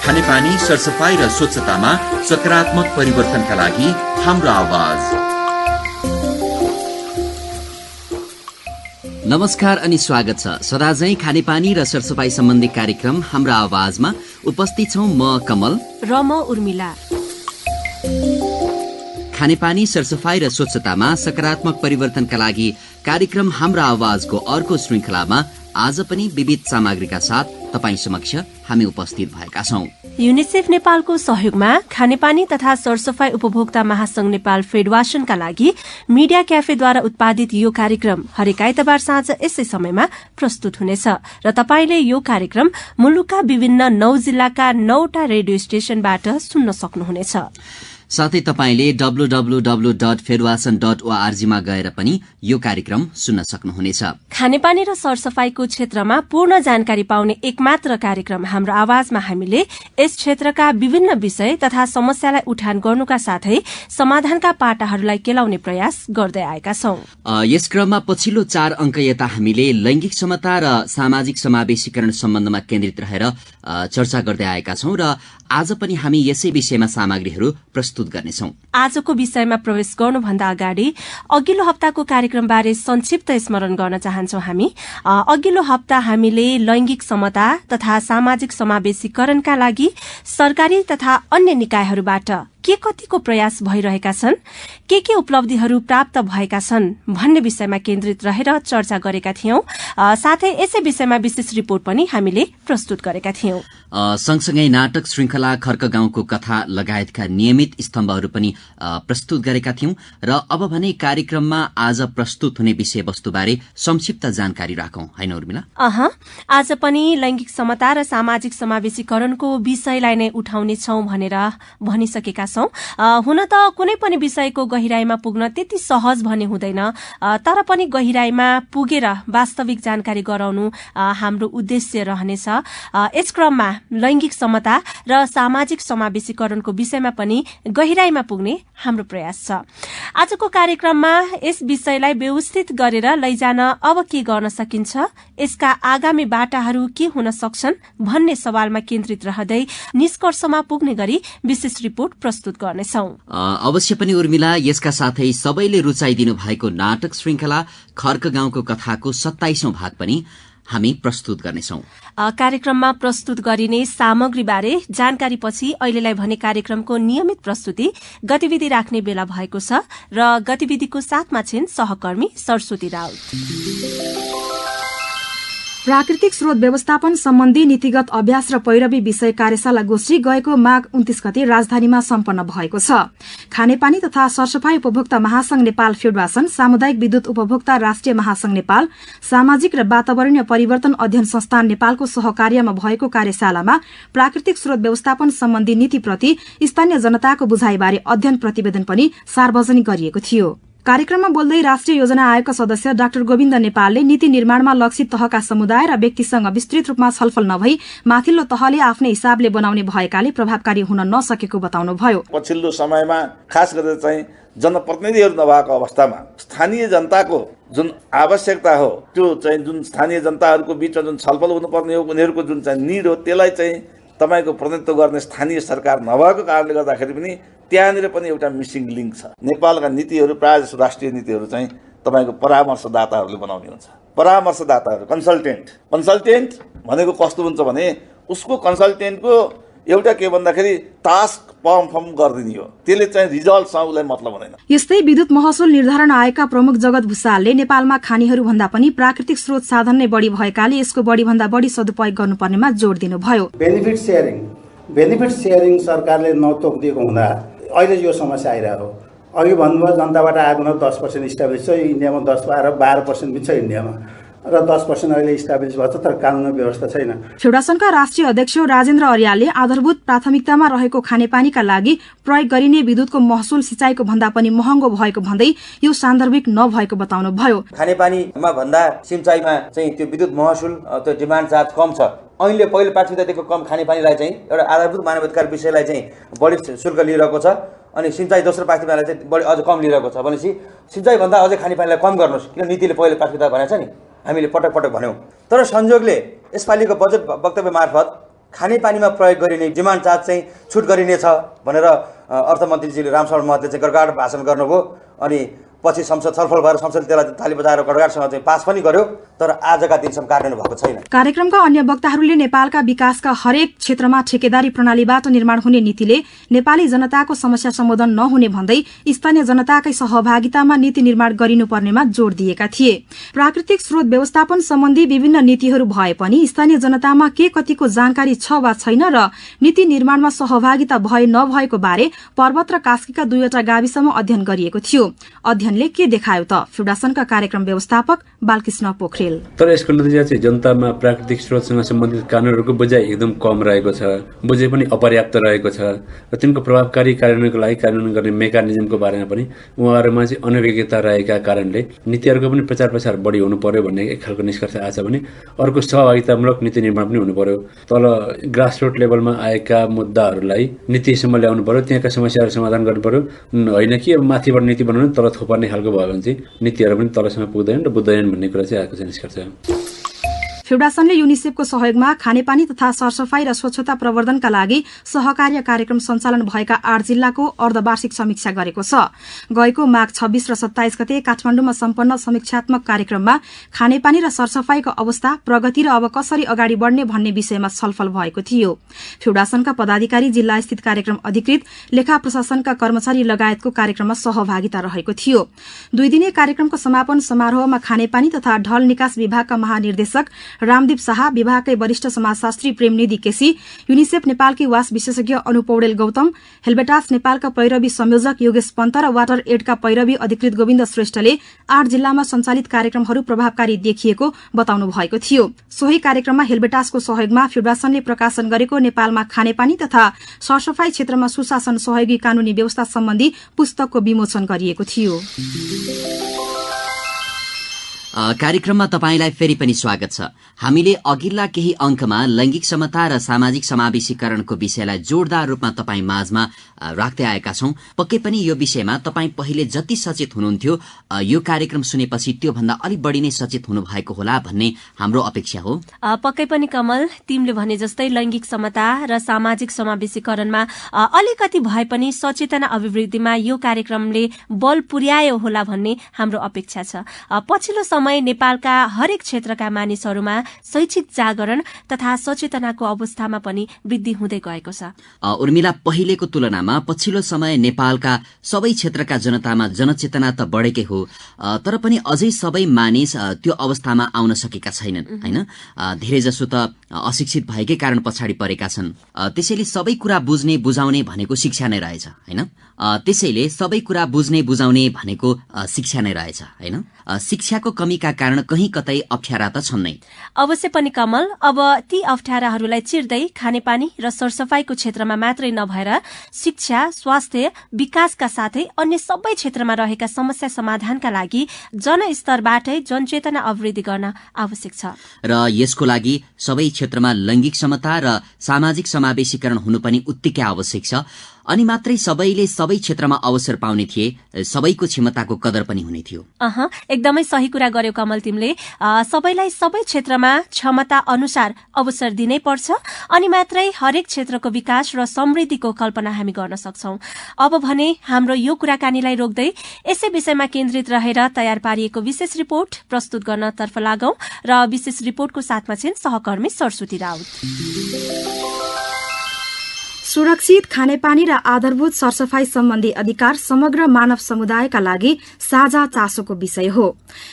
खानेपानी, सरसफाई र स्वच्छतामा सकारात्मक परिवर्तनका लागि हाम्रो आवाज। नमस्कार अनि स्वागत छ। सदाझै खानेपानी र सरसफाई सम्बन्धी कार्यक्रम हाम्रो आवाजमा उपस्थित छौं म कमल र म उर्मिला। खानेपानी, सरसफाई र स्वच्छतामा सकारात्मक परिवर्तनका लागि कार्यक्रम हाम्रो आवाजको अर्को श्रृंखलामा आज पनि विविध सामग्रीका साथ तपाईं समक्ष हामी उपस्थित भएका छौं। युनिसेफ नेपालको सहयोगमा खानेपानी तथा सरसफाई उपभोक्ता महासंघ नेपाल फेडरेशनका लागि मिडिया क्याफेद्वारा उत्पादित यो कार्यक्रम हरेक आइतबार साँझ यसै समयमा प्रस्तुत हुनेछ र तपाईंले यो कार्यक्रम मुलुकका विभिन्न 9 जिल्लाका 9वटा रेडियो स्टेशनबाट सुन्न सक्नुहुनेछ। साथै तपाईंले www.fedwasan.org मा गएर पनि यो कार्यक्रम सुन्न सक्नुहुनेछ। खानेपानी र सरसफाईको क्षेत्रमा पूर्ण जानकारी पाउने एकमात्र कार्यक्रम हाम्रो आवाजमा हामीले यस क्षेत्रका विभिन्न विषय तथा समस्यालाई उठान गर्नुका साथै समाधानका पाटाहरूलाई केलाउने प्रयास गर्दै आएका छौं। यस क्रममा पछिल्लो 4 अंक यता हामीले लैंगिक समता र सामाजिक समावेशीकरण सम्बन्धमा केन्द्रित रहेर चर्चा गर्दै आएका छौं र आज पनि हामी यसै विषयमा सामग्रीहरू प्रस्तुत गर्नेछौं। आजको विषयमा प्रवेश गर्नुभन्दा अगाडि अघिल्लो हप्ताको कार्यक्रमबारे संक्षिप्त स्मरण गर्न चाहन्छौं। हामी अघिल्लो हप्ता हामीले लैंगिक समता तथा सामाजिक समावेशीकरणका लागि सरकारी तथा अन्य निकायहरूबाट के कतिको प्रयास भइरहेका छन्, के उपलब्धिहरू प्राप्त भएका छन् भन्ने विषयमा केन्द्रित रहेर चर्चा गरेका थियौं। साथै यसै विषयमा विशेष रिपोर्ट पनि हामीले प्रस्तुत गरेका थियौं। सँगसँगै नाटक श्रृंखला खर्क गाउँको कथा लगायतका नियमित स्तम्भहरू पनि प्रस्तुत गरेका थियौं र अब भने कार्यक्रममा आज प्रस्तुत हुने विषयवस्तुबारे संक्षिप्त जानकारी राखौं, हैन उर्मिला? आज पनि लैंगिक समता र सामाजिक समावेशीकरणको विषयलाई नै उठाउने छौं भनेर भनिसकेका छौं। हुन त कुनै पनि विषयको गहिराईमा पुग्न त्यति सहज भने हुँदैन, तर पनि गहिराईमा पुगेर वास्तविक जानकारी गराउनु हाम्रो उद्देश्य रहनेछ। यस क्रममा लैंगिक समता र सामाजिक समावेशीकरणको विषयमा पनि गहिराईमा पुग्ने हाम्रो प्रयास छ। आजको कार्यक्रममा यस विषयलाई व्यवस्थित गरेर लैजान अब के गर्न सकिन्छ, यसका आगामी बाटाहरू के हुन सक्छन् भन्ने सवालमा केन्द्रित रहँदै निष्कर्षमा पुग्ने गरी विशेष रिपोर्ट प्रस्तुत गर्नेछौं। अवश्य पनि उर्मिला, यसका साथै सबैले रुचाइदिनु भएको नाटक श्रृंखला खर्क गाउँको कथाको 27औं भाग पनि हामी प्रस्तुत गर्नेछौं। कार्यक्रममा प्रस्तुत गरिने सामग्री बारे जानकारी पछि अहिलेलाई भने कार्यक्रमको नियमित प्रस्तुति गतिविधि राख्ने बेला भएको छ र गतिविधिको साथमा छिन् सहकर्मी सरस्वती राउत। प्राकृतिक स्रोत व्यवस्थापन सम्बन्धी नीतिगत अभ्यास र पैरवी विषय कार्यशाला गोष्ठी गएको माघ 29 गते राजधानीमा सम्पन्न भएको छ। खानेपानी तथा सरसफाई उपभोक्ता महासंघ नेपाल फेडरेशन, सामुदायिक विद्युत उपभोक्ता राष्ट्रिय महासंघ नेपाल, सामाजिक र वातावरणीय परिवर्तन अध्ययन संस्थान नेपालको सहकार्यमा भएको कार्यशालामा प्राकृतिक स्रोत व्यवस्थापन सम्बन्धी नीतिप्रति स्थानीय जनताको बुझाइबारे अध्ययन प्रतिवेदन पनि सार्वजनिक गरिएको थियो। कार्यक्रममा बोल्दै राष्ट्रिय योजना आयोगका सदस्य डाक्टर गोविन्द नेपालले नीति निर्माणमा लक्षित तहका समुदाय र व्यक्तिसँग विस्तृत रूपमा छलफल नभई माथिल्लो तहले आफ्नै हिसाबले बनाउने भएकाले प्रभावकारी हुन नसकेको बताउनुभयो। पछिल्लो समयमा खास गरेर चाहिँ जनप्रतिनिधिहरू नभएको अवस्थामा स्थानीय जनताको जुन आवश्यकता हो, त्यो चाहिँ जुन स्थानीय जनताहरूको बीचमा जुन छलफल हुनुपर्ने हो, उनीहरूको जुन चाहिँ निड हो, त्यसलाई चाहिँ तपाईको प्रतिनिधित्व गर्ने स्थानीय सरकार नभएको कारणले गर्दाखेरि पनि त्यहाँनिर पनि एउटा मिसिङ लिङ्क छ। नेपालका नीतिहरू प्रायः जसो राष्ट्रिय नीतिहरू चाहिँ तपाईको परामर्शदाताहरूले बनाउने हुन्छ। परामर्शदाताहरू कन्सल्टेन्ट भनेको कस्तो हुन्छ भने उसको कन्सल्टेन्टको एउटा के भन्दाखेरि टास्क परफर्म गरिदिने हो, त्यसले चाहिँ रिजल्टसँग उसलाई मतलब हुँदैन। यस्तै विद्युत महसुल निर्धारण आयोगका प्रमुख जगत भुसालले नेपालमा खानीहरू भन्दा पनि प्राकृतिक स्रोत साधन नै बढी भएकाले यसको बढीभन्दा बढी सदुपयोग गर्नुपर्नेमा जोड दिनुभयो। बेनिफिट सेयरिङ सरकारले नतोकिदिएको हुँदा अहिले यो समस्या आइरहेको। अघि भन्नुभयो जनताबाट आएको 10% इस्टाब्लिस छ, इन्डियामा 10-12% पनि छ इन्डियामा, र 10% अहिले इस्टाब्लिस भएको छ, तर कानुनी व्यवस्था छैन। फेडरेशनका राष्ट्रिय अध्यक्ष राजेन्द्र अर्यालले आधारभूत प्राथमिकतामा रहेको खानेपानीका लागि प्रयोग गरिने विद्युतको महसुल सिंचाइको भन्दा पनि महँगो भएको भन्दै यो सान्दर्भिक नभएको बताउनुभयो। खानेपानीमा भन्दा सिंचाइमा चाहिँ त्यो विद्युत महसुल, त्यो डिमान्ड चार्ज कम छ। अहिले पहिलो प्राथमिकता दिएको कम खानेपानीलाई चाहिँ एउटा आधारभूत मानवाधिकार विषयलाई चाहिँ बढी शुल्क लिइरहेको छ, अनि सिंचाइ दोस्रो प्राथमिकतालाई चाहिँ बढी अझ कम लिइरहेको छ। भनेपछि सिंचाइ भन्दा अझै खानेपानीलाई कम गर्नुहोस्, किन नीतिले पहिलो प्राथमिकता भनेको छ नि, हामीले पटक पटक भन्यौं। तर संयोगले यसपालिको बजेट वक्तव्य मार्फत खानेपानीमा प्रयोग गरिने डिमान्ड चार्ज चाहिँ छुट गरिनेछ भनेर अर्थमन्त्रीजीले रामशरण महतले चाहिँ गडगाड भाषण गर्नुभयो अनि पछि संसद छलफल भएर संसदले त्यसलाई ताली बजाएर गडगाडसँग चाहिँ पास पनि गर्यो तर आजका दिनसम्म कार्यान्वयन भएको छैन। कार्यक्रमका अन्य वक्ताहरूले नेपालका विकासका हरेक क्षेत्रमा ठेकेदारी प्रणालीबाट निर्माण हुने नीतिले नेपाली जनताको समस्या सम्बोधन नहुने भन्दै स्थानीय जनताकै सहभागितामा नीति निर्माण गरिनुपर्नेमा जोड़ दिएका थिए। प्राकृतिक स्रोत व्यवस्थापन सम्बन्धी विभिन्न नीतिहरू भए पनि स्थानीय जनतामा के कतिको जानकारी छ वा छैन र नीति निर्माणमा सहभागिता भए नभएको बारे पर्वत र कास्कीका 2वटा गाविसमा अध्ययन गरिएको थियो। अध्ययनले के देखायो त? फ्युडासनका कार्यक्रम व्यवस्थापक बालकृष्ण पोखरेल। तर यसको नतिजा चाहिँ जनतामा प्राकृतिक स्रोतसँग सम्बन्धित कानूनहरूको बुझाइ एकदम कम रहेको छ, बुझाइ पनि अपर्याप्त रहेको छ र तिनको प्रभावकारी कार्यान्वयनको लागि कार्यान्वयन गर्ने मेकानिजमको बारेमा पनि उहाँहरूमा चाहिँ अनभिज्ञता रहेका कारणले नीतिहरूको पनि प्रचार प्रसार बढी हुनु पर्यो भन्ने एक खालको निष्कर्ष आछ भने अर्को सहभागितामूलक नीति निर्माण पनि हुनु पर्यो। तल ग्रासरुट लेभलमा आएका मुद्दाहरूलाई नीतिसम्म ल्याउनु पर्यो, त्यहाँका समस्याहरू समाधान गर्नु पर्यो। होइन कि अब माथिबाट नीति बनाउनु तर थोपर्ने खालको भयो भने चाहिँ नीतिहरू पनि तलसम्म पुग्दैनन् र बुझ्दैनन् भन्ने कुरा चाहिँ आएको छ निष्कर्ष। फ्युडासनले युनिसेफको सहयोगमा खानेपानी तथा सरसफाई र स्वच्छता प्रवर्धनका लागि सहकार्य कार्यक्रम सञ्चालन भएका 8 जिल्लाको अर्धवार्षिक समीक्षा गरेको छ। गएको माघ 26 र 27 गते काठमाडौँमा सम्पन्न समीक्षात्मक कार्यक्रममा खानेपानी र सरसफाईको अवस्था, प्रगति र अब कसरी अगाडि बढ्ने भन्ने विषयमा छलफल भएको थियो। फ्युडासनका पदाधिकारी, जिल्ला स्थित कार्यक्रम अधिकृत, लेखा प्रशासनका कर्मचारी लगायतको कार्यक्रममा सहभागिता रहेको थियो। 2 दिने कार्यक्रमको समापन समारोहमा खानेपानी तथा ढल निकास विभागका महानिर्देशक रामदीप शाह, विभागकै वरिष्ठ समाजशास्त्री प्रेमनिधि केसी, युनिसेफ नेपालकी वास विशेषज्ञ अनु पौडेल गौतम, हेल्बेटास नेपालका पैरवी संयोजक योगेश पन्त र वाटर एडका पैरवी अधिकृत गोविन्द श्रेष्ठले 8 जिल्लामा सञ्चालित कार्यक्रमहरू प्रभावकारी देखिएको बताउनु भएको थियो। सोही कार्यक्रममा हेल्बेटासको सहयोगमा फ्युडासनले प्रकाशन गरेको नेपालमा खानेपानी तथा सरसफाई क्षेत्रमा सुशासन सहयोगी कानूनी व्यवस्था सम्बन्धी पुस्तकको विमोचन गरिएको थियो। कार्यक्रममा तपाईंलाई फेरि पनि स्वागत छ। हामीले अघिल्ला केही अंकमा लैंगिक समता र सामाजिक समावेशीकरणको विषयलाई जोरदार रूपमा तपाईं माझमा राख्दै आएका छौं। पक्कै पनि यो विषयमा तपाईं पहिले जति सचेत हुनुहुन्थ्यो यो कार्यक्रम सुनेपछि त्यो भन्दा अलि बढी नै सचेत हुनु भएको होला भन्ने हाम्रो अपेक्षा हो। पक्कै पनि कमल, तिमीले भने जस्तै लैंगिक समता र सामाजिक समावेशीकरणमा अलिकति भए पनि सचेतना अभिवृद्धिमा यो कार्यक्रमले बल पुर्यायो होला भन्ने हाम्रो अपेक्षा छ। पछिल्लो समय नेपालका हरेक क्षेत्रका मानिसहरूमा शैक्षिक जागरण तथा सचेतनाको अवस्थामा पनि वृद्धि हुँदै गएको छ। उर्मिला, पहिलेको तुलनामा पछिल्लो समय नेपालका सबै क्षेत्रका जनतामा जनचेतना त बढेकै हो, तर पनि अझै सबै मानिस त्यो अवस्थामा आउन सकेका छैनन् हैन। धेरै जसो त अशिक्षित भएकै कारण पछाडि परेका छन्। त्यसैले सबै कुरा बुझ्ने बुझाउने भनेको शिक्षा नै रहेछ हैन। त्यसैले सबै कुरा बुझ्ने बुझाउने भनेको शिक्षा नै रहेछ हैन। शिक्षाको कमीका कारण कहीँ कतै अप्ठ्यारा त छन् नै। अवश्य पनि कमल, अब ती अप्ठ्याराहरूलाई चिर्दै खानेपानी र सरसफाईको क्षेत्रमा मात्रै नभएर शिक्षा, स्वास्थ्य, विकासका साथै अन्य सबै क्षेत्रमा रहेका समस्या समाधानका लागि जनस्तरबाटै जनचेतना अभिवृद्धि गर्न आवश्यक छ। र यसको लागि सबै क्षेत्रमा लैंगिक समता र सामाजिक समावेशीकरण हुनु पनि उत्तिकै आवश्यक छ। अनि मात्रै सबैले सबै क्षेत्रमा अवसर पाउने थिए, सबैको क्षमताको कदर पनि हुने थियो। एकदमै सही कुरा गर्यो कमल तिमीले। सबैलाई सबै क्षेत्रमा क्षमता अनुसार अवसर दिनै पर्छ, अनि मात्रै हरेक क्षेत्रको विकास र समृद्धिको कल्पना हामी गर्न सक्छौं। अब भने हाम्रो यो कुराकानीलाई रोक्दै यसै विषयमा केन्द्रित रहेर तयार पारिएको विशेष रिपोर्ट प्रस्तुत गर्न तर्फ लागौं र विशेष रिपोर्टको साथमा छिन् सहकर्मी सरस्वती राउत। सुरक्षित खानेपानी र आधारभूत सरसफाई सम्बन्धी अधिकार समग्र मानव समुदायका लागि साझा चासोको विषय हो।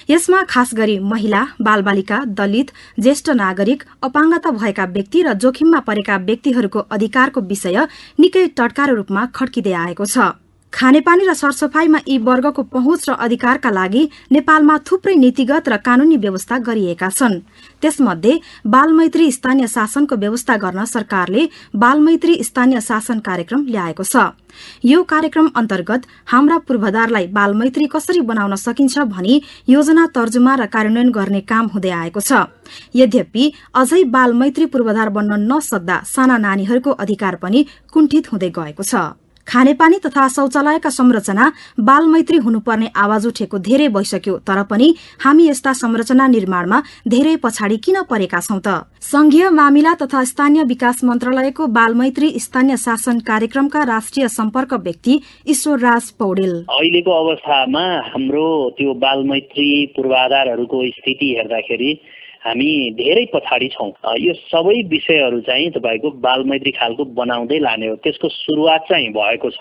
यसमा खास गरी महिला, बालबालिका, दलित, ज्येष्ठ नागरिक, अपाङ्गता भएका व्यक्ति र जोखिममा परेका व्यक्तिहरूको अधिकारको विषय निकै टटकार रूपमा खड्किँदै आएको छ। खानेपानी र सरसफाईमा यी वर्गको पहुँच र अधिकारका लागि नेपालमा थुप्रै नीतिगत र कानूनी व्यवस्था गरिएका छन्। त्यसमध्ये बालमैत्री स्थानीय शासनको व्यवस्था गर्न सरकारले बालमैत्री स्थानीय शासन कार्यक्रम ल्याएको छ। यो कार्यक्रम अन्तर्गत हाम्रा पूर्वाधारलाई बालमैत्री कसरी बनाउन सकिन्छ भनी योजना तर्जुमा र कार्यान्वयन गर्ने काम हुँदै आएको छ। यद्यपि अझै बालमैत्री पूर्वाधार बन्न नसक्दा साना नानीहरूको अधिकार पनि कुण्ठित हुँदै गएको छ। खानेपानी तथा शौचालयका संरचना बालमैत्री हुनुपर्ने आवाज उठेको धेरै भइसक्यो, तर पनि हामी यस्ता संरचना निर्माणमा धेरै पछाडि किन परेका छौं त? संघीय मामिला तथा स्थानीय विकास मन्त्रालयको बालमैत्री स्थानीय शासन कार्यक्रमका राष्ट्रिय सम्पर्क व्यक्ति ईश्वर राज पौडेल, अहिलेको अवस्थामा हाम्रो त्यो बालमैत्री पूर्वाधारहरूको स्थिति हेर्दाखेरि हामी धेरै पछाडि छौं। यो सबै विषयहरू चाहिँ तपाईको बालमैत्री खालको बनाउँदै लाने हो। त्यसको सुरुवात चाहिँ भएको छ।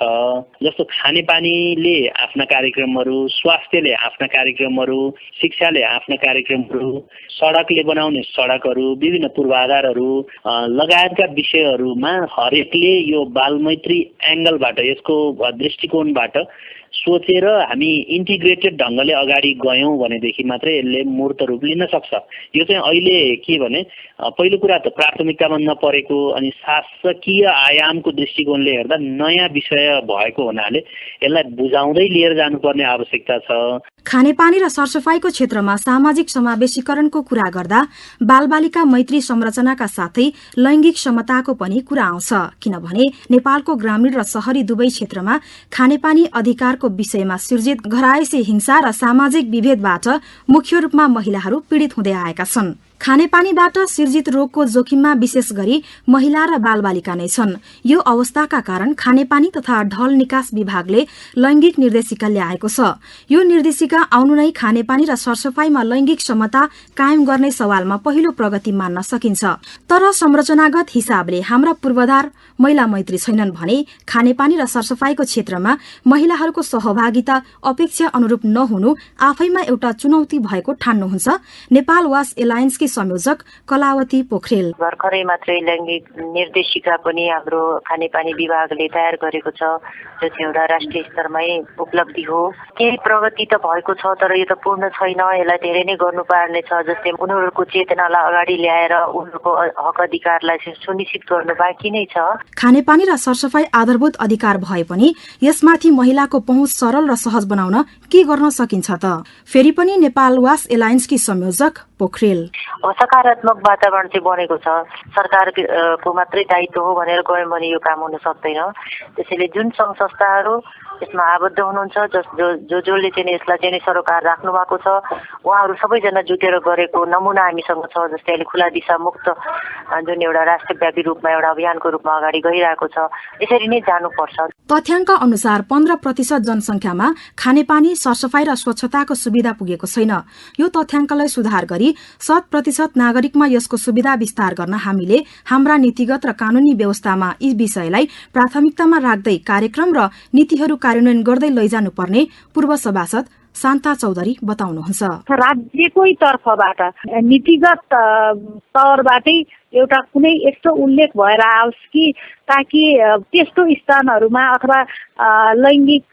जस्तो खानेपानीले आफ्ना कार्यक्रमहरू, स्वास्थ्यले आफ्ना कार्यक्रमहरू, शिक्षाले आफ्ना कार्यक्रमहरू, सडकले बनाउने सडकहरू, विभिन्न पूर्वाधारहरू लगायतका विषयहरूमा हरेकले यो बालमैत्री एंगलबाट, यसको दृष्टिकोणबाट सोचेर हामी इन्टिग्रेटेड ढंगले अगाडि गयौं भनेदेखि मात्रै यसले मूर्त रूप लिन सक्छ। यो चाहिँ अहिले के भने पहिलो कुरा त प्राथमिकतामा नपरेको अनि शासकीय आयामको दृष्टिकोणले हेर्दा नयाँ विषय भएको हुनाले यसलाई बुझाउँदै लिएर जानुपर्ने आवश्यकता छ। खानेपानी र सरसफाईको क्षेत्रमा सामाजिक समावेशीकरणको कुरा गर्दा बालबालिका मैत्री संरचनाका साथै लैंगिक समताको पनि कुरा आउँछ, किनभने नेपालको ग्रामीण र शहरी दुवै क्षेत्रमा खानेपानी अधिकारको विषयमा सिर्जित घरायसी हिंसा र सामाजिक विभेदबाट मुख्य रूपमा महिलाहरू पीड़ित हुँदै आएका छन्। खानेपानीबाट सिर्जित रोगको जोखिममा विशेष गरी महिला र बालबालिका नै छन्। यो अवस्थाका कारण खानेपानी तथा ढल निकास विभागले लैंगिक निर्देशिका ल्याएको छ। यो निर्देशिका आउनु नै खानेपानी र सरसफाईमा लैंगिक समता कायम गर्ने सवालमा पहिलो प्रगति मान्न सकिन्छ। तर संरचनागत हिसाबले हाम्रा पूर्वाधार महिला मैत्री छैनन् भने खानेपानी र सरसफाईको क्षेत्रमा महिलाहरूको सहभागिता अपेक्षा अनुरूप नहुनु आफैमा एउटा चुनौती भएको ठान्नुहुन्छ नेपाल वास एलायन्सकी संयोजक कलावती पोखरेल। भर्खरै मात्रै लैंगिक निर्देशिका पनि हाम्रो खानेपानी विभागले तयार गरेको छ, जो चाहिँ एउटा राष्ट्रिय स्तरमै उपलब्धि हो। केही प्रगति त भएको छ, तर यो त पूर्ण छैन। यसलाई धेरै नै गर्नुपर्ने छ। जस्तै उनीहरूको चेतनालाई अगाडि ल्याएर उनीहरूको हक अधिकारलाई सुनिश्चित गर्नु बाँकी नै छ। खानेपानी र सरसफाई आधारभूत अधिकार भए पनि यसमाथि महिलाको पहुँच सरल र सहज बनाउन के गर्न सकिन्छ त? फेरि पनि नेपाल वास एलायन्सकी संयोजक पोखरेल, सकारात्मक वातावरण चाहिँ बनेको छ। सरकारको मात्रै दायित्व हो भनेर गयौँ भने यो काम हुन सक्दैन। त्यसैले जुन सङ्घ संस्थाहरू यसमा आबद्ध हुनुहुन्छ, जसले चाहिँ यसलाई चाहिँ सरोकार राख्नु भएको छ, उहाँहरू सबैजना जुटेर गरेको नमुना हामीसँग छ। जस्तै अहिले खुला दिशा मुक्त जुन एउटा राष्ट्रव्यापी रूपमा एउटा अभियानको रूपमा अगाडि गइरहेको छ, यसरी नै जानुपर्छ। तथ्याङ्क अनुसार 15% जनसंख्यामा खानेपानी, सरसफाई र स्वच्छताको सुविधा पुगेको छैन। यो तथ्याङ्कलाई सुधार गरी 100% नागरिकमा यसको सुविधा विस्तार गर्न हामीले हाम्रा नीतिगत र कानूनी व्यवस्थामा यी विषयलाई प्राथमिकतामा राख्दै कार्यक्रम र नीतिहरू कार्यान्वयन गर्दै लैजानुपर्ने पूर्व सभासद शान्ता चौधरी बताउनुहुन्छ। राज्यकै तर्फबाट नीतिगत तौरबाटै एउटा कुनै यस्तो उल्लेख भएर आओस् कि ताकि त्यस्तो स्थानहरूमा अथवा लैंगिक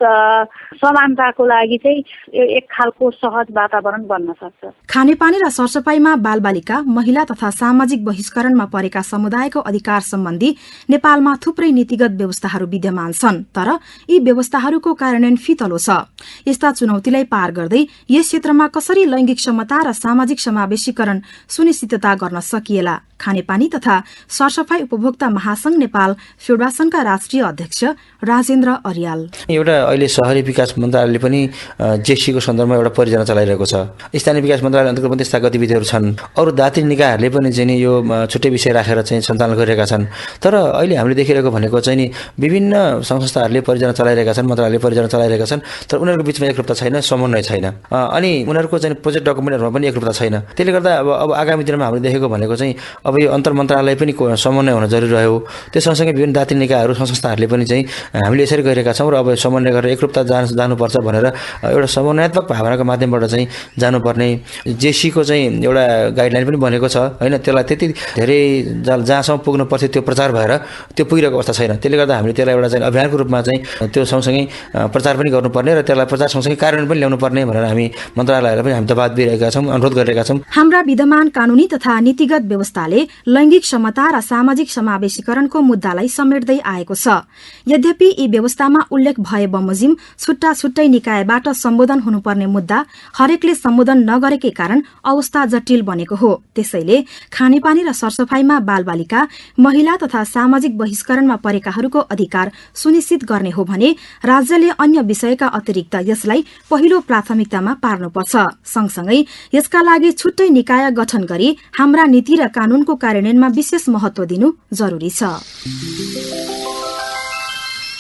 समानताको लागि चाहिँ एक खालको सहज वातावरण बन्न सक्छ। खानेपानी र सरसफाईमा बालबालिका, महिला तथा सामाजिक बहिष्करणमा परेका समुदायको अधिकार सम्बन्धी नेपालमा थुप्रै नीतिगत व्यवस्थाहरू विद्यमान छन्, तर यी व्यवस्थाहरूको कार्यान्वयन फितलो छ। यस्ता चुनौतीलाई पार गर्दै यस क्षेत्रमा कसरी लैंगिक समता र सामाजिक समावेशीकरण सुनिश्चितता गर्न सकिएला? खानेपानी तथा सरसफाई उपभोक्ता महासंघ नेपाल फेडरेशनका राष्ट्रिय अध्यक्ष राजेन्द्र अरियाल, एउटा अहिले शहरी विकास मन्त्रालयले पनि जेसीको सन्दर्भमा एउटा परियोजना चलाइरहेको छ। स्थानीय विकास मन्त्रालय अन्तर्गत पनि त्यस्ता गतिविधिहरू छन्। अरू दात्री निकायहरूले पनि चाहिँ नि यो छुट्टै विषय राखेर चाहिँ सञ्चालन गरिरहेका छन्। तर अहिले हामीले देखिरहेको भनेको चाहिँ नि विभिन्न संस्थाहरूले परियोजना चलाइरहेका छन्, मन्त्रालयले परियोजना चलाइरहेका छन्, तर उनीहरूको बिचमा एकरूपता छैन, समन्वय छैन। अनि उनीहरूको चाहिँ प्रोजेक्ट डकुमेन्टहरूमा पनि एकरूपता छैन। त्यसले गर्दा अब आगामी दिनमा हामीले देखेको भनेको चाहिँ अब यो अन्तर मन्त्रालय पनि समन्वय हुन जरुरी रह्यो। त्यो सँगसँगै विभिन्न दात्री निकायहरू, संस्थाहरूले पनि चाहिँ हामीले यसरी गरिरहेका छौँ र अब समन्वय गरेर एकरूपता जानुपर्छ भनेर एउटा समन्वयात्मक भावनाको माध्यमबाट चाहिँ जानुपर्ने जेसीको चाहिँ एउटा गाइडलाइन पनि बनेको छ हैन। त्यसलाई त्यति धेरै जहाँसम्म पुग्नुपर्छ त्यो प्रचार भएर त्यो पुगिरहेको अवस्था छैन। त्यसले गर्दा हामीले त्यसलाई एउटा चाहिँ अभियानको रूपमा चाहिँ त्यो सँगसँगै प्रचार पनि गर्नुपर्ने र त्यसलाई प्रचार सँगसँगै कार्यान्वयन पनि ल्याउनु पर्ने भनेर हामी मन्त्रालयलाई पनि हामी दबाब दिइरहेका छौँ, अनुरोध गरिरहेका छौँ। हाम्रा विद्यमान कानूनी तथा नीतिगत व्यवस्थाले लैंगिक समता र सामाजिक समावेशीकरणको मुद्दालाई समेट्दै आएको छ। यद्यपि यी व्यवस्थामा उल्लेख भए बमोजिम छुट्टा छुट्टै निकायबाट सम्बोधन हुनुपर्ने मुद्दा हरेकले सम्बोधन नगरेकै कारण अवस्था जटिल बनेको हो। त्यसैले खानेपानी र सरसफाईमा बालबालिका, महिला तथा सामाजिक बहिष्करणमा परेकाहरूको अधिकार सुनिश्चित गर्ने हो भने राज्यले अन्य विषयका अतिरिक्त यसलाई पहिलो प्राथमिकतामा पार्नुपर्छ। सँगसँगै यसका लागि छुट्टै निकाय गठन गरी हाम्रा नीति र कानूनको कार्यान्वयनमा विशेष महत्व दिनु जरुरी छ।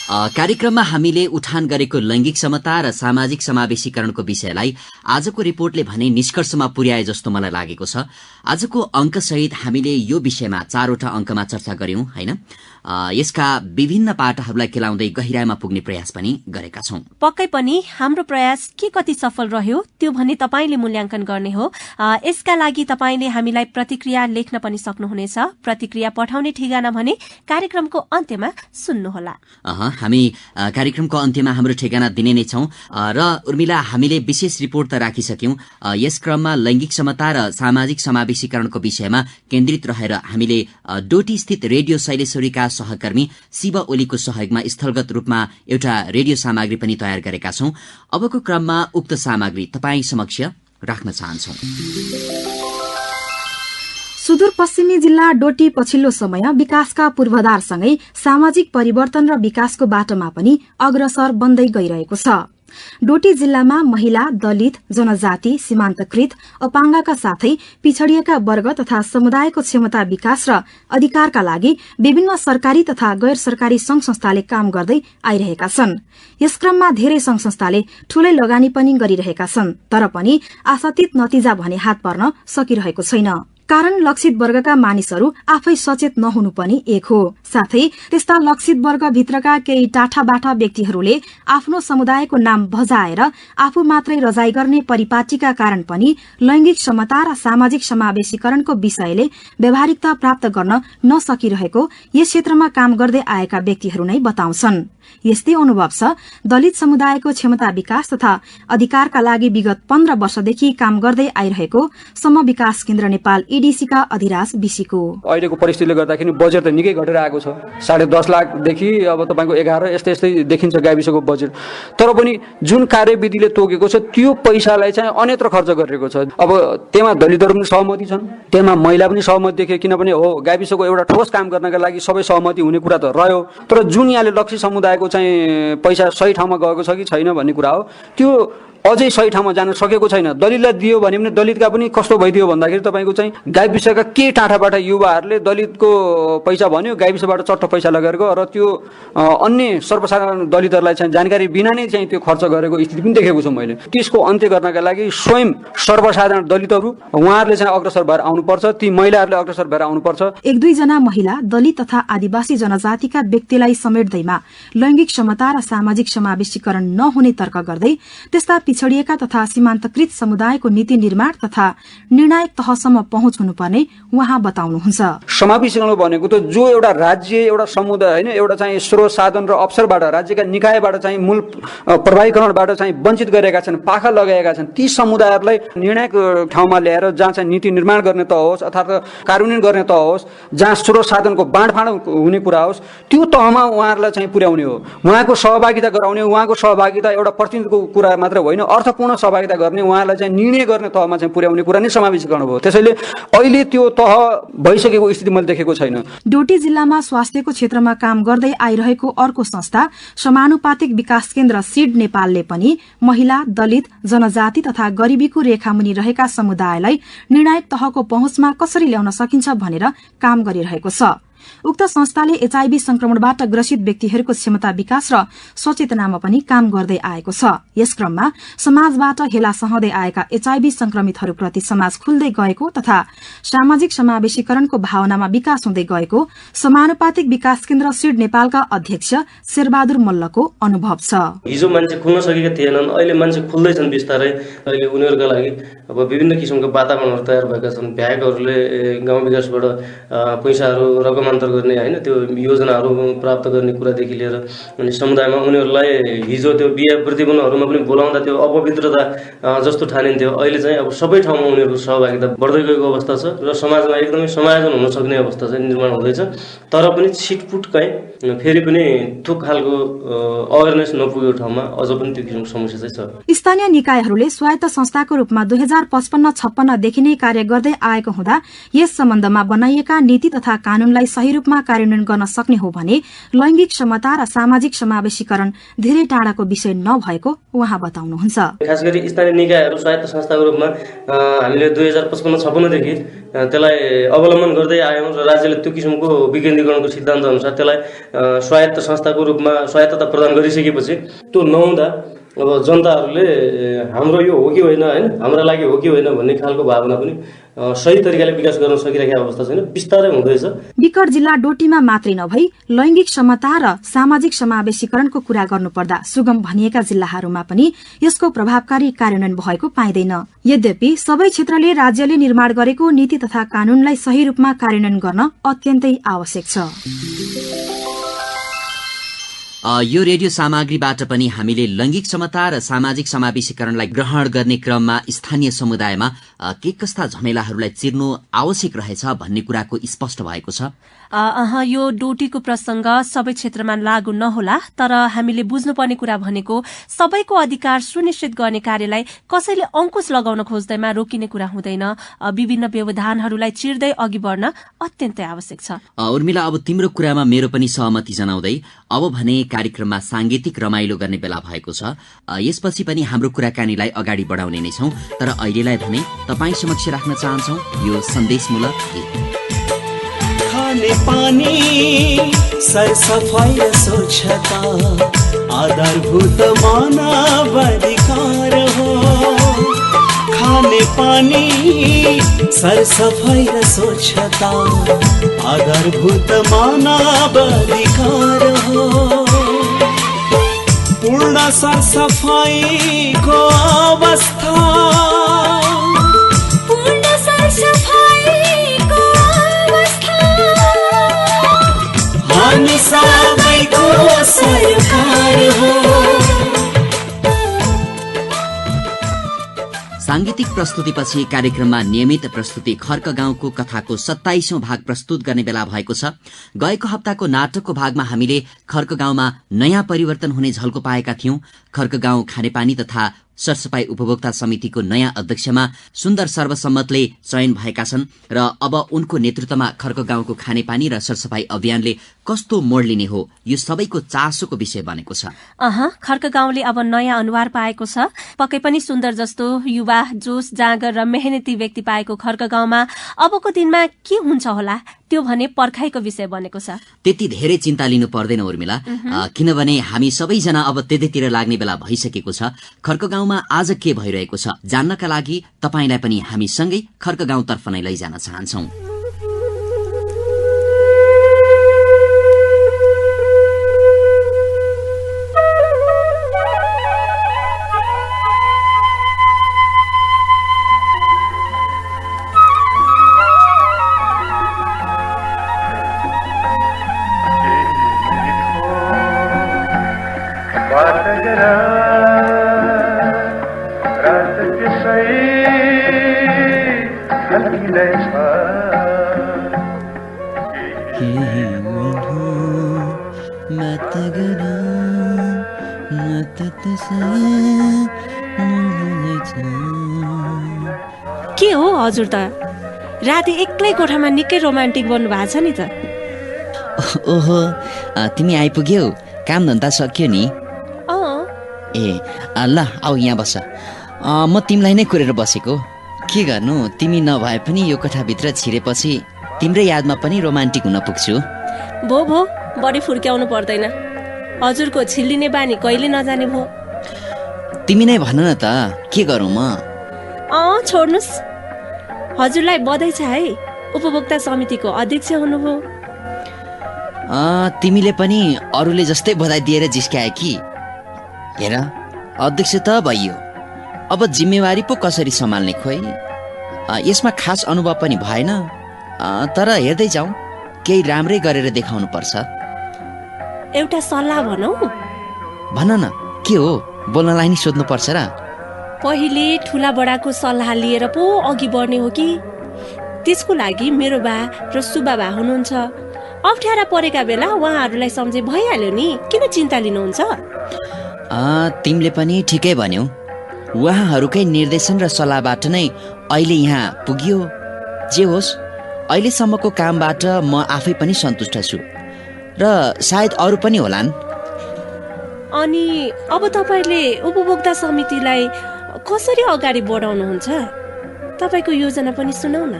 कार्यक्रममा हामीले उठान गरेको लैंगिक समता र सामाजिक समावेशीकरणको विषयलाई आजको रिपोर्टले भने निष्कर्षमा पुर्याए जस्तो मलाई लागेको छ। आजको अंकसहित हामीले यो विषयमा 4वटा अंकमा चर्चा गर्यौं हैन। यसका विभिन्न पाटाहरूलाई केलाउँदै गहिराईमा पुग्ने प्रयास पनि गरेका छौं। पक्कै पनि हाम्रो प्रयास के कति सफल रह्यो त्यो भने तपाईले मूल्याङ्कन गर्ने हो। यसका लागि तपाईले हामीलाई प्रतिक्रिया लेख्न पनि सक्नुहुनेछ। प्रतिक्रिया पठाउने ठेगाना भने कार्यक्रमको अन्त्यमा सुन्नुहोला। हामी कार्यक्रमको अन्त्यमा हाम्रो ठेगाना दिने नै छौं। र उर्मिला, हामीले विशेष रिपोर्ट त राखिसक्यौं। यस क्रममा लैंगिक समता र सामाजिक समावेशीकरणको विषयमा केन्द्रित रहेर हामीले डोटी स्थित रेडियो शैलेश्वरीका सहकर्मी शिव ओलीको सहयोगमा स्थलगत रूपमा एउटा रेडियो सामग्री पनि तयार गरेका छौं। अबको क्रममा उक्त सामग्री तपाई समक्ष राख्न चाहन्छौं। सुदूरपश्चिमी जिल्ला डोटी पछिल्लो समय विकासका पूर्वाधारसँगै सामाजिक परिवर्तन र विकासको बाटोमा पनि अग्रसर बन्दै गइरहेको छ। डोटी जिल्लामा महिला, दलित, जनजाति, सीमान्तकृत, अपाङ्गका साथै पिछडिएका वर्ग तथा समुदायको क्षमता विकास र अधिकारका लागि विभिन्न सरकारी तथा गैर सरकारी संघ संस्थाले काम गर्दै आइरहेका छन्। यस क्रममा धेरै संघ संस्थाले ठूलै लगानी पनि गरिरहेका छन्। तर पनि आशातीत नतिजा भने हात पर्न सकिरहेको छैन। कारण लक्षित वर्गका मानिसहरू आफै सचेत नहुनु पनि एक हो। साथै त्यस्ता लक्षित वर्गभित्रका केही टाठाबाठा व्यक्तिहरूले आफ्नो समुदायको नाम भजाएर आफू मात्रै रजाई गर्ने परिपाटीका कारण पनि लैंगिक समता र सामाजिक समावेशीकरणको विषयले व्यावहारिकता प्राप्त गर्न नसकिरहेको यस क्षेत्रमा काम गर्दै आएका व्यक्तिहरू नै बताउँछन्। यस्तै अनुभव छ दलित समुदायको क्षमता विकास तथा अधिकारका लागि विगत 15 वर्षदेखि काम गर्दै आइरहेको समविकास केन्द्र नेपाल ईडीसीका अधिराज विशीको। अहिलेको परिस्थितिले गर्दाखेरि बजेट त निकै घटेर आएको छ। 10.5 लाखदेखि अब तपाईको 11 यस्तै देखिन्छ गाविसको बजेट। तर पनि जुन कार्यविधिले तोकेको छ त्यो पैसालाई चाहिँ अन्यत्र खर्च गरिएको छ। अब त्यहाँ दलितहरू पनि सहमति छन्, त्यहाँ महिला पनि सहमति देखे। किनभने हो गाविसको एउटा ठोस काम गर्नका लागि सबै सहमति हुने कुरा त रह्यो। तर जुन यहाँले लक्षित समुदायको चाहिँ पैसा सही ठाउँमा गएको छ कि छैन भन्ने कुरा हो। त्यो अझै सही ठाउँमा जान सकेको छैन। दलितलाई दियो भने पनि दलितका पनि कस्तो भइदियो भन्दाखेरि तपाईँको चाहिँ गाविसका के टाठाबाट युवाहरूले दलितको पैसा भन्यो, गाविसबाट चट्ट पैसा लगेको र त्यो अन्य सर्वसाधारण दलितहरूलाई चाहिँ जानकारी बिना नै चाहिँ त्यो खर्च गरेको स्थिति पनि देखेको छु मैले। त्यसको अन्त्य गर्नका लागि स्वयं सर्वसाधारण दलितहरू उहाँहरूले चाहिँ अग्रसर भएर आउनुपर्छ। ती महिलाहरूले अग्रसर भएर आउनुपर्छ। 1-2 जना महिला, दलित तथा आदिवासी जनजातिका व्यक्तिलाई समेट्दैमा लैंगिक समता र सामाजिक समावेशीकरण नहुने तर्क गर्दै त्यस्ता पिछडिएका तथा सीमान्तकृत समुदायको नीति निर्माण तथा निर्णायक तहसम्म पहुँच हुनुपर्ने उहाँ बताउनुहुन्छ। समावेशीकरण भनेको त जो एउटा राज्य, एउटा समुदाय होइन, एउटा चाहिँ स्रोत साधन र अवसरबाट, राज्यका निकायबाट चाहिँ मूल प्रभावीकरणबाट चाहिँ वञ्चित गरेका छन्, पाखा लगाएका छन्, ती समुदायहरूलाई निर्णायक ठाउँमा ल्याएर जहाँ चाहिँ नीति निर्माण गर्ने तह होस् अर्थात् कार्यान्वयन गर्ने तह होस्, जहाँ स्रोत साधनको बाँडफाँड हुने कुरा होस्, त्यो तहमा उहाँहरूलाई चाहिँ पुर्याउने हो। उहाँको सहभागिता गराउने, उहाँको सहभागिता एउटा प्रतिनिधिको कुरा मात्र होइन, अर्थपूर्ण सहभागिता गर्ने, उहाँलाई चाहिँ निर्णय गर्ने तहमा चाहिँ पुर्याउने कुरा नै समावेशीकरण हो। त्यसैले अहिले त्यो तह भइसकेको स्थिति मैले देखेको छैन। डोटी जिल्लामा स्वास्थ्यको क्षेत्रमा काम गर्दै आइरहेको अर्को संस्था समानुपातिक विकास केन्द्र सीड नेपालले पनि महिला, दलित, जनजाति तथा गरिबीको रेखामुनि रहेका समुदायलाई निर्णायक तहको पहुँचमा कसरी ल्याउन सकिन्छ भनेर काम गरिरहेको छ। उक्त संस्थाले एचआईभी संक्रमणबाट ग्रसित व्यक्तिहरूको क्षमता विकास र सचेतनामा पनि काम गर्दै आएको छ। यस क्रममा समाजबाट हेला सहँदै आएका एचआईभी संक्रमितहरूप्रति समाज खुल्दै गएको तथा सामाजिक समावेशीकरणको भावनामा विकास हुँदै गएको समानुपातिक विकास केन्द्र सीड नेपालका अध्यक्ष शेरबहादुर मल्लको अनुभव छ। हिजो मान्छे खुल्न सकेका थिएनन्, अहिले मान्छे खुल्दैछन् बिस्तारै। अहिले उनीहरूका लागि अब विभिन्न किसिमका वातावरणहरू तयार भएका छन्। भ्याएकहरूले गाउँ विकासबाट पैसाहरू रकम हस्तान्तरण गर्ने होइन त्यो योजनाहरू प्राप्त गर्ने कुरादेखि लिएर अनि समुदायमा उनीहरूलाई हिजो त्यो बिहे प्रतिबन्धहरूमा पनि बोलाउँदा त्यो अपवित्रता जस्तो ठानिन्थ्यो। अहिले चाहिँ अब सबै ठाउँमा उनीहरूको सहभागिता बढ्दै गएको अवस्था छ र समाजमा एकदमै समायोजन हुन सक्ने अवस्था चाहिँ निर्माण हुँदैछ। तर पनि छिटपुट कहीँ फेरि पनि त्यो खालको अवेरनेस नपुगेको ठाउँमा अझ पनि त्यो किसिमको समस्या चाहिँ छ। स्थानीय निकायहरूले स्वायत्त संस्थाको रूपमा 2055-56 देखि नै कार्य गर्दै आएको हुँदा यस सम्बन्धमा बनाइएका नीति तथा कानूनलाई सही रूपमा कार्यान्वयन गर्न सक्ने हो भने लैंगिक समता र सामाजिक समावेशीकरण धेरै टाढाको विषय नभएको उहाँ बताउनुहुन्छ। खास गरी स्थानीय निकायहरू स्वायत्त संस्थाको रूपमा हामीले 2055-56 देखि त्यसलाई अवलम्बन गर्दै आयौँ र राज्यले त्यो किसिमको विकेन्द्रीकरणको सिद्धान्त अनुसार त्यसलाई स्वायत्त संस्थाको रूपमा स्वायत्तता प्रदान गरिसकेपछि त्यो नहुँदा अब जनताहरूले हाम्रो यो हो कि होइन होइन हाम्रा लागि हो कि होइन भन्ने खालको भावना पनि सही तरिकाले विकास गर्न सकिरहेको अवस्था छैन, बिस्तारै हुँदैछ। विकट जिल्ला डोटीमा मात्रै नभई लैंगिक समता र सामाजिक समावेशीकरणको कुरा गर्नुपर्दा सुगम भनिएका जिल्लाहरूमा पनि यसको प्रभावकारी कार्यान्वयन भएको पाइँदैन। यद्यपि सबै क्षेत्रले राज्यले निर्माण गरेको नीति तथा कानूनलाई सही रूपमा कार्यान्वयन गर्न अत्यन्तै आवश्यक छ। यो रेडियो सामग्रीबाट पनि हामीले लैंगिक समता र सामाजिक समावेशीकरणलाई ग्रहण गर्ने क्रममा स्थानीय समुदायमा के कस्ता झमेलाहरूलाई चिर्नु आवश्यक रहेछ भन्ने कुराको स्पष्ट भएको छ। यो डोटीको प्रसंग सबै क्षेत्रमा लागू नहोला, तर हामीले बुझ्नुपर्ने कुरा भनेको सबैको अधिकार सुनिश्चित गर्ने कार्यलाई कसैले अंकुश लगाउन खोज्दैमा रोकिने कुरा हुँदैन। विभिन्न व्यवधानहरूलाई चिर्दै अघि बढ्न अत्यन्तै आवश्यक छ। उर्मिला, अब तिम्रो कुरामा मेरो पनि सहमति जनाउँदै अब भने कार्यक्रममा सांगीतिक रमाइलो गर्ने बेला भएको छ। यसपछि पनि हाम्रो कुराकानीलाई अगाडि बढाउने नै छौं, तर अहिलेलाई भने तपाई समक्ष राख्न चाहन्छौं यो सन्देशमूलक गीत। खाने पानी सरसफाई र स्वच्छता आधारभूत मानव अधिकार हो। खाने पानी सरसफाई र स्वच्छता आधारभूत मानव अधिकार हो। पूर्ण सरसफाई को अवस्था हामी सबैको सरकार हो। सांगीतिक प्रस्तुतिपछि कार्यक्रममा नियमित प्रस्तुति खर्क गाउँको कथाको 27औं भाग प्रस्तुत गर्ने बेला भएको छ। गएको हप्ताको नाटकको भागमा हामीले खर्क गाउँमा नयाँ परिवर्तन हुने झल्को पाएका थियौं। खर्क गाउँ खानेपानी तथा सरसफाई उपभोक्ता समितिको नयाँ अध्यक्षमा सुन्दर सर्वसम्मतले चयन भएका छन् र अब उनको नेतृत्वमा खर्क गाउँको खानेपानी र सरसफाई अभियानले कस्तो मोड लिने हो यो सबैको चासोको विषय बनेको छ। खर्क गाउँले अब नयाँ अनुहार पाएको छ। पक्कै पनि सुन्दर जस्तो युवा, जोश, जाँगर र मेहनती व्यक्ति पाएको खर्क गाउँमा अबको दिनमा के हुन्छ होला त्यो भने पर्खाइको विषय बनेको छ। त्यति धेरै चिन्ता लिनु पर्दैन उर्मिला, किनभने हामी सबैजना अब त्यतैतिर लाग्ने बेला भइसकेको छ। खर्क गाउँमा आज के भइरहेको छ जान्नका लागि तपाईलाई पनि हामी सँगै खर्क गाउँतर्फ नै लैजान चाहन्छौं। के हो हजुर त राति एक्लै कोठामा निकै रोमान्टिक बन्नु भएको छ नि त। ओहो, तिमी आइपुग्यौ, काम धन्दा सक्यो नि। ए ल आऊ यहाँ बस, म तिमीलाई नै कुरेर बसेको। के गर्नु, तिमी नभए पनि यो कोठाभित्र छिरेपछि तिम्रै यादमा पनि रोमान्टिक हुन पुग्छु। भो बढी फुर्क्याउनु पर्दैन, हजुरको छिल्लिने बानी कहिले नजाने भो। तिमी नै भन न त, के गरौँ म? छोड्नुस्, हजुरलाई बधाई छ है, उपभोक्ता समितिको अध्यक्ष हुनुभयो। तिमीले पनि अरूले जस्तै बधाई दिएर जिस्क्याए कि? हेर, अध्यक्ष त भइयो, अब जिम्मेवारी पो कसरी सम्हाल्ने खोइ। यसमा खास अनुभव पनि भएन, तर हेर्दै जाउँ, केही राम्रै गरेर देखाउनु पर्छ। एउटा सल्लाह भनौ। भन न, के हो? बोल्नलाई नि सोध्नु पर्छ र? पहिले ठुला बडाको सल्लाह लिएर पो अघि बढ्ने हो कि? त्यसको लागि मेरो बा र सुब्बा बा हुनुहुन्छ। अप्ठ्यारा परेका बेला उहाँहरूलाई सम्झे भइहाल्यो नि, किन चिन्ता लिनुहुन्छ? तिमीले पनि ठिकै भन्यौ। उहाँहरूकै निर्देशन र सल्लाहबाट नै अहिले यहाँ पुगियो। जे होस्, अहिलेसम्मको कामबाट म आफै पनि सन्तुष्ट छु र सायद अरू पनि होलान्। अनि अब तपाईँले उपभोक्ता समितिलाई कसरी अगाडि बढाउनुहुन्छ? तपाईँको योजना पनि सुनाउ न।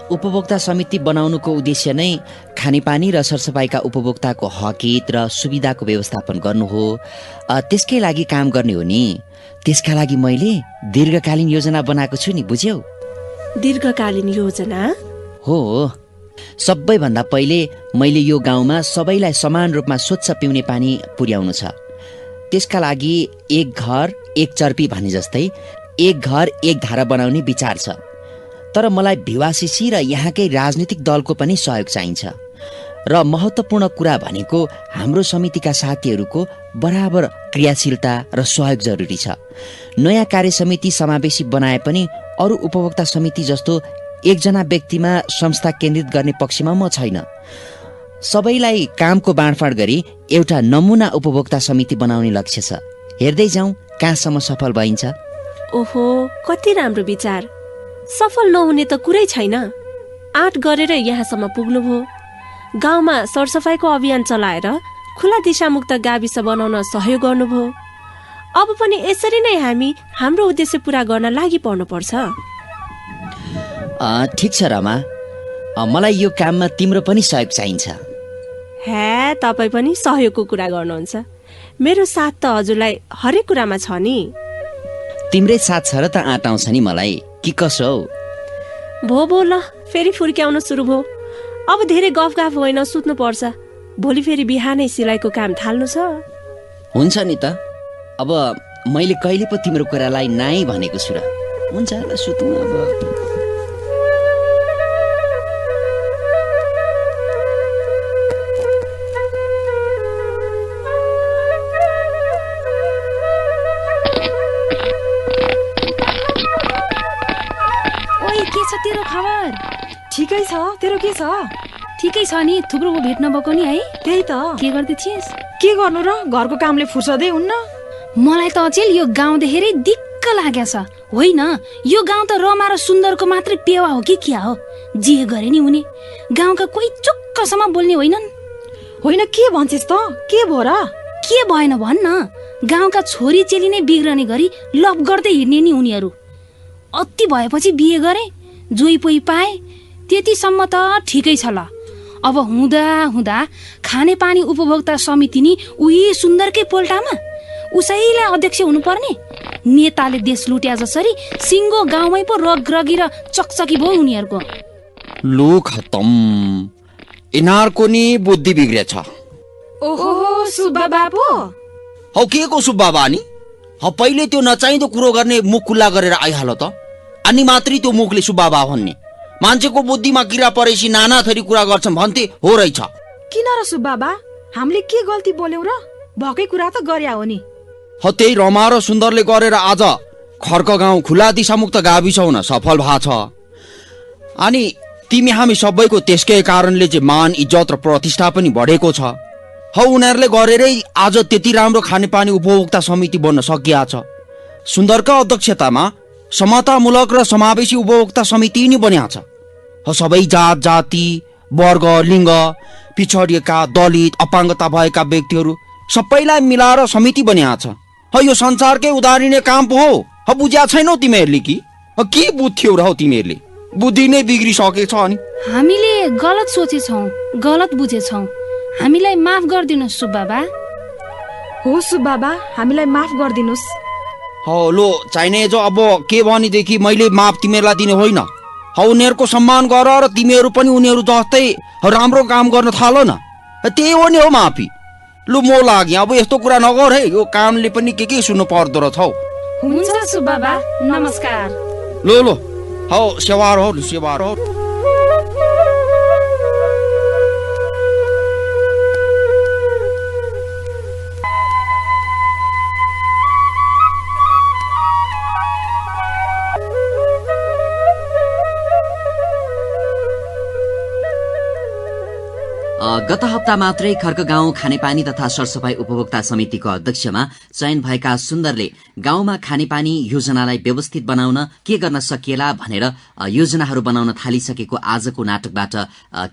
उपभोक्ता समिति बनाउनुको उद्देश्य नै खानेपानी र सरसफाइका उपभोक्ताको हकित र सुविधाको व्यवस्थापन गर्नु हो। त्यसकै लागि काम गर्ने हो नि। त्यसका लागि मैले दीर्घकालीन योजना बनाएको छु नि, बुझ्यौ? दीर्घकालीन योजना? हो। सबैभन्दा पहिले मैले यो गाउँमा सबैलाई समान रूपमा स्वच्छ पिउने पानी पुर्याउनु छ। त्यसका लागि एक घर एक चर्पी भने जस्तै एक घर एक धारा बनाउने विचार छ। तर मलाई भिवासिसी र यहाँकै राजनीतिक दलको पनि सहयोग चाहिन्छ। र महत्त्वपूर्ण कुरा भनेको हाम्रो समितिका साथीहरूको बराबर क्रियाशीलता र सहयोग जरुरी छ। नयाँ कार्य समिति समावेशी बनाए पनि अरू उपभोक्ता समिति जस्तो एकजना व्यक्तिमा संस्था केन्द्रित गर्ने पक्षमा म छैन। सबैलाई कामको बाँडफाँड गरी एउटा नमुना उपभोक्ता समिति बनाउने लक्ष्य छ। हेर्दै जाउँ कहाँसम्म सफल भइन्छ। ओहो, कति राम्रो विचार। सफल नहुने त कुरै छैन। आँट गरेर यहाँसम्म पुग्नुभयो। गाउँमा सरसफाइको अभियान चलाएर खुला दिशामुक्त गाविस बनाउन सहयोग गर्नुभयो। अब पनि यसरी नै हामी हाम्रो उद्देश्य पूरा गर्न लागि पर्नुपर्छ। ठिक छ रमा, मलाई यो काममा तिम्रो पनि सहयोग चाहिन्छ। तपाईँ पनि सहयोगको कुरा गर्नुहुन्छ। मेरो साथ त हजुरलाई हरेक कुरामा छ नि। तिम्रै साथ छ र त आँट आउँछ नि मलाई, कि कसो? भो ल, फेरि फुर्क्याउन सुरु भयो। अब धेरै गफगाफ होइन, सुत्नु पर्छ। भोलि फेरि बिहानै सिलाइको काम थाल्नु छ। हुन्छ नि त। अब मैले कहिले पो तिम्रो कुरालाई नाइ भनेको छु र। हुन्छ ल, सुतौँ अब। तेरो खबर ठिकै छ। तेरो के छ? ठिकै छ नि, थुप्रो भेट्न भएको नि है। त्यही त। के गर्दै थिएस? के गर्नु र, घरको कामले फुर्सदै हुन्न। मलाई त अचेल यो गाउँ देखेरै दिक्क लाग्या छ। होइन, यो गाउँ त रमा र सुन्दरको मात्रै पेवा हो कि क्या हो? जे गरे नि हुने। गाउँका कोही चुक्कसम्म बोल्ने होइनन्। होइन, के भन्छस् त? के भयो र? के भएन भन्न। गाउँका छोरी चेली नै बिग्रने गरी लप गर्दै हिँड्ने नि उनीहरू। अति भएपछि बिहे गरे, जोई पोई पाए, त्यतिसम्म त ठिकै छ ल। अब हुँदा हुँदा खानेपानी उपभोक्ता समिति नि उही सुन्दरकै पोल्टामा उसैलाई अध्यक्ष हुनुपर्ने। नेताले देश लुट्या जसरी सिङ्गो गाउँमै पो रगरगी र चकचकी भयो उनीहरूको। लु खतम, यिनीहरूको नि बुद्धि बिग्रेछ। ओहो, सुब्बा बाबु। हौ के को सुब्बा बानी? हौ पहिले त्यो नचाहिँदो कुरो गर्ने मुख खुल्ला गरेर आइहाल त। अनि मात्रै त्यो मुखले सुब्बा बा भन्ने। मान्छेको बुद्धिमा किरा परेपछि नाना थरी कुरा गर्छन् भन्थे हो रहेछ। किन र सुब्बा बा, हामीले के गल्ती बोल्यौ र? भकै कुरा त गर्या हो नि। हो त्यही रमा र सुन्दरले गरेर आज खर्क गाउँ खुला दिशामुक्त गाविस हुन सफल भएको छ। अनि तिमी हामी सबैको त्यसकै कारणले चाहिँ मान इज्जत र प्रतिष्ठा पनि बढेको छ। हौ उनीहरूले गरेरै आज त्यति राम्रो खानेपानी उपभोक्ता समिति बन्न सकिया छ। सुन्दरका अध्यक्षतामा समतामूलक र समावेशी उपभोक्ता समिति नै बन्या छ। सबै जात जाति वर्ग लिङ्ग पिछडिएका दलित अपाङ्गता भएका व्यक्तिहरू सबैलाई मिलाएर समिति बन्या छ। यो संसारकै उदाहरणीय काम पो हो। बुझ्या छैनौ तिमीहरूले कि? के बुझ्थ्यौ र हौ तिमीहरूले? बुद्धि नै बिग्रिसकेछ। अनि हामीले गलत सोचेछौँ, गलत बुझेछौँ। हामीलाई माफ गरिदिनुहोस् सुब्बा बा। हो सुब्बा बा, हामीलाई माफ गरिदिनुहोस्। हो लो चाहिने जो अब के भनेदेखि मैले माफ तिमीहरूलाई दिने होइन। उनीहरूको सम्मान गर र तिमीहरू पनि उनीहरू जस्तै राम्रो काम गर्न थाल न। त्यही हो नि हो माफी। लु म लाग्यो, अब यस्तो कुरा नगर है। यो कामले पनि के सुन्नु पर्दो रहेछ हौ। हुन्छ सुब्बा बा, नमस्कार। लो लो हौ सेवार हो, सेवार हो। गत हप्ता मात्रै खर्क गाउँ खानेपानी तथा सरसफाई उपभोक्ता समितिको अध्यक्षमा चयन भएका सुन्दरले गाउँमा खानेपानी योजनालाई व्यवस्थित बनाउन के गर्न सकिएला भनेर योजनाहरू बनाउन थालिसकेको आजको नाटकबाट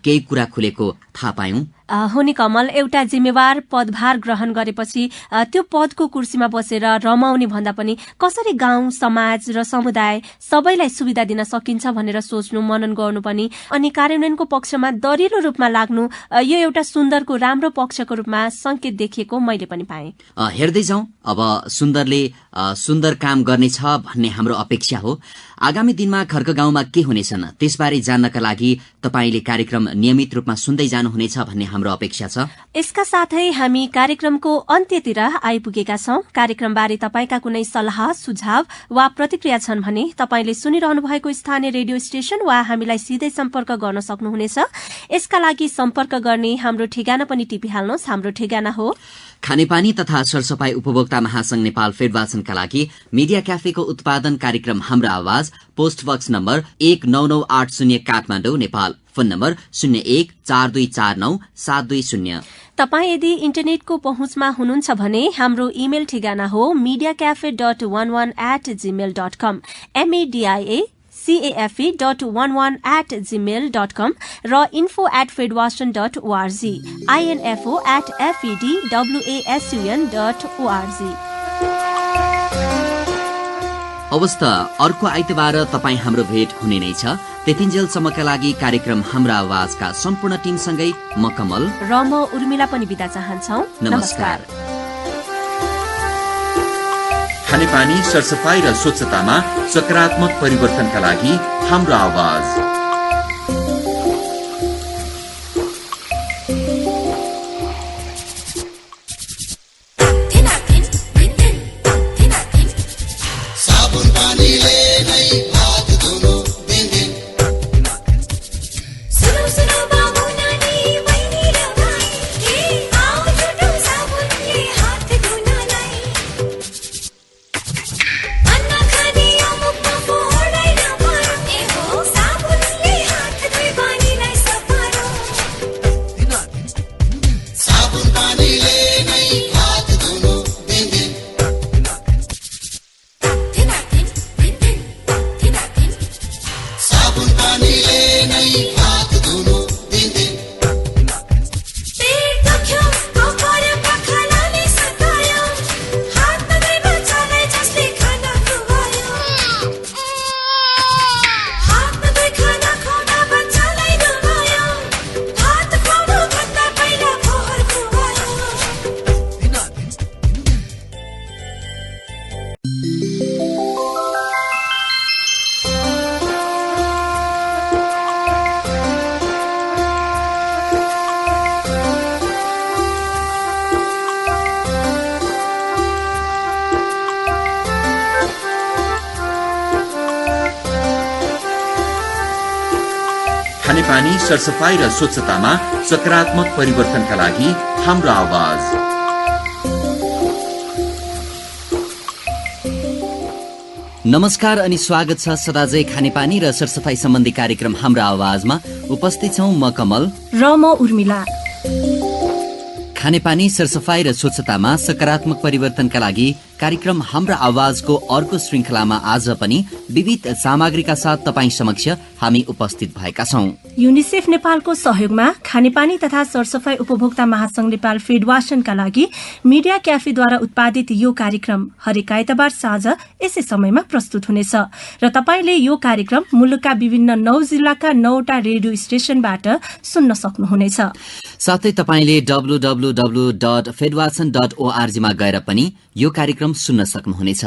केही कुरा खुलेको थाहा पायौं। हो नि कमल, एउटा जिम्मेवार पदभार ग्रहण गरेपछि त्यो पदको कुर्सीमा बसेर रमाउने भन्दा पनि कसरी गाउँ समाज र समुदाय सबैलाई सुविधा दिन सकिन्छ भनेर सोच्नु, मनन गर्नु पनि अनि कार्यान्वयनको पक्षमा दरिलो रूपमा लाग्नु यो एउटा सुन्दरको राम्रो पक्षको रूपमा संकेत देखिएको मैले पनि पाएँ। हेर्दै जाउँ, अब सुन्दरले सुन्दर काम गर्नेछ भन्ने हाम्रो अपेक्षा हो। आगामी दिनमा खर्क गाउँमा के हुनेछन् त्यसबारे जान्नका लागि तपाईले कार्यक्रम नियमित रूपमा सुन्दै जानुहुनेछ भन्ने हाम्रो अपेक्षा छ। यसका साथै हामी कार्यक्रमको अन्त्यतिर आइपुगेका छौं। कार्यक्रमबारे तपाईका कुनै सल्लाह सुझाव वा प्रतिक्रिया छन् भने तपाईले सुनिरहनु भएको स्थानीय रेडियो स्टेशन वा हामीलाई सिधै सम्पर्क गर्न सक्नुहुनेछ। यसका लागि सम्पर्क गर्ने हाम्रो ठेगाना पनि टिपिहाल्नुहोस्। हाम्रो ठेगाना हो खानेपानी तथा सरसफाई उपभोक्ता महासंघ नेपाल फेडरेशनका लागि मिडिया क्याफेको उत्पादन कार्यक्रम हाम्रो आवाज, post box number 19980 Kathmandu Nepal, phone number 0142497220। तपाई यदि इन्टरनेटको पहुँचमा हुनुहुन्छ भने हाम्रो इमेल ठेगाना हो mediacafe.11@gmail.com, mediacafe.11@gmail.com र info@fedwasan.org, info@fedwasun.org। अवस्थ अर्को आइतबार तपाईँ हाम्रो भेट हुने नै छ। त्यतिन्जेलसम्मका लागि कार्यक्रम हाम्रो आवाजका सम्पूर्ण टिमसँगै म कमल र म उर्मिला पनि बिदा चाहन्छौ। नमस्कार। खानेपानी, सरसफाई र स्वच्छतामा सकारात्मक परिवर्तनका लागि हाम्रो आवाज। खानेपानी, सरसफाई र स्वच्छतामा सकारात्मक परिवर्तनका लागि हाम्रो आवाज। नमस्कार अनि स्वागत छ सदाझै खानेपानी र सरसफाई सम्बन्धी कार्यक्रम हाम्रो आवाजमा। उपस्थित छौं म कमल र म उर्मिला। खानेपानी, सरसफाई र स्वच्छतामा सकारात्मक परिवर्तनका लागि कार्यक्रम हाम्रो आवाजको अर्को श्रृंखलामा आज पनि विविध सामग्रीका साथ तपाईं समक्ष हामी उपस्थित भएका छौं। युनिसेफ नेपालको सहयोगमा खानेपानी तथा सरसफाई उपभोक्ता महासंघ नेपाल फेडरेशनका लागि मिडिया क्याफेद्वारा उत्पादित यो कार्यक्रम हरेक आइतबार साँझ यसै समयमा प्रस्तुत हुनेछ र तपाईले यो कार्यक्रम मुलुकका विभिन्न 9 जिल्लाका 9वटा रेडियो स्टेशनबाट सुन्न सक्नुहुनेछ। साथै तपाईले www.fedwasan.org मा गएर पनि यो कार्यक्रम सुन्न सक्नुहुनेछ।